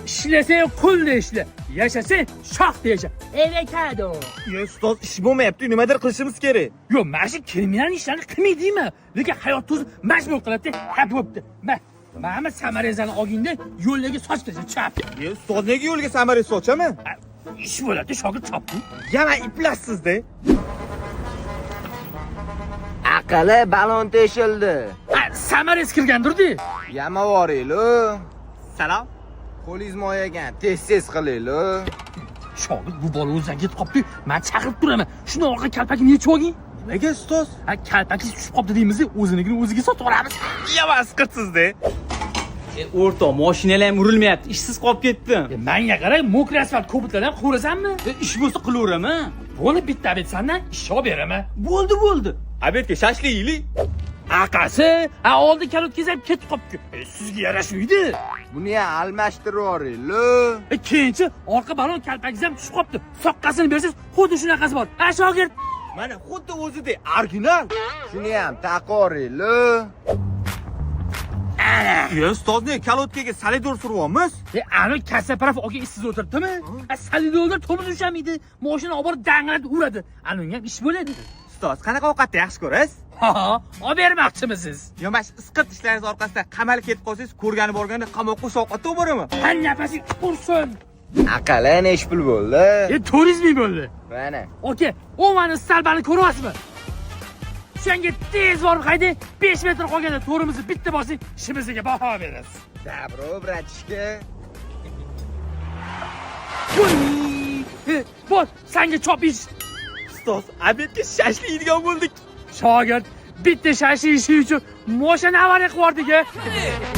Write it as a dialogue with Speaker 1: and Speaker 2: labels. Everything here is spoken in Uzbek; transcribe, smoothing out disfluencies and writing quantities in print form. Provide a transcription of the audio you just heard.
Speaker 1: ishlasang qo'lda ishla, yashasang shoxda yasha. Avokado.
Speaker 2: Ustoz, ish bo'lmayapti, nimadir qilishimiz kerak.
Speaker 1: Yo'q, mana shu kriminal ishlarni qilmaydimi? Lekin hayot o'zi majbur qiladi. Ha, bo'pti. Mana samarezani olgingda yo'lga sochdi, chap.
Speaker 2: Ustoz, nega yo'lga samarez sochaman?
Speaker 1: Ish bo'ladi, shogird topding.
Speaker 2: Yana iplashsiz-da.
Speaker 3: Aqali balon teshildi.
Speaker 1: Samarez kirgandir-di.
Speaker 3: Yamavorayli.
Speaker 2: Salom.
Speaker 3: Qo'lingiz moyagan, tez qilayli.
Speaker 1: Shogird bu bola o'zidan ketib qopti. Men chaqirib turaman. Shuni orqa kalpakni yechib olgin.
Speaker 2: Nega ustoz?
Speaker 1: Kalpakingiz tushib qopti deymiz, o'zinikini o'ziga sotib olamiz.
Speaker 2: Yamas qilsiz-da.
Speaker 4: O'rtoq, mashinalar ham urilmayapti. Ishsiz qolib ketdim.
Speaker 1: Menga qarang, mokri asfalt ko'pitlardan qurasanmi?
Speaker 4: Ish bo'lsa qilaveraman.
Speaker 1: Bo'lib bitta obedsandan ish olib beraman.
Speaker 4: Bo'ldi.
Speaker 2: Obedga shashlik yeylik.
Speaker 1: Aqasi, oldi kal o'tkazib ketib qopti. Sizga yarashmaydi.
Speaker 3: Buni ham almashtirib yuborayli.
Speaker 1: Keyinchi orqa balon kalpagingiz ham tushib qopti. Soqqasini bersangiz, xuddi shunaqasi bor. Shogird.
Speaker 2: Mana xuddi o'zidek original.
Speaker 3: Shuni ham taqorayli.
Speaker 2: Ustozni kalotkaga solidor suryapmiz.
Speaker 1: Ani Kasaparov aka ishsiz o'tiribdimi? Solidorda to'miz ushamaydi. Mashina olib borib danglatib uradi. Ani ham ish bo'ladi.
Speaker 2: Ustoz, qanaqa ovqatni yaxshi ko'rasiz?
Speaker 1: Ha, olib bermoqchimisiz?
Speaker 2: Yo'mash, isqit ishlaringiz orqasida qamalib ketib qolsangiz, ko'rgani borganda qamoqqa ovqatda olib boraman.
Speaker 1: Ha, nafasing qursin.
Speaker 3: Aqali nesh pul bo'ldi?
Speaker 1: 400 ming bo'ldi.
Speaker 3: Mana.
Speaker 1: Aka, o'mani stalbani ko'ryapsizmi? Senga tez borib hayda, 5 metr qolganda to'rimizni bitta bosing, ishimizga baho berasiz.
Speaker 3: Dabro, bratishka.
Speaker 1: Bor, senga chopish.
Speaker 2: Ustoz, obedga shashlik yeydigan bo'ldik.
Speaker 1: Shogird, bitta shashi ishi uchun mashina avariya qilib yubordik.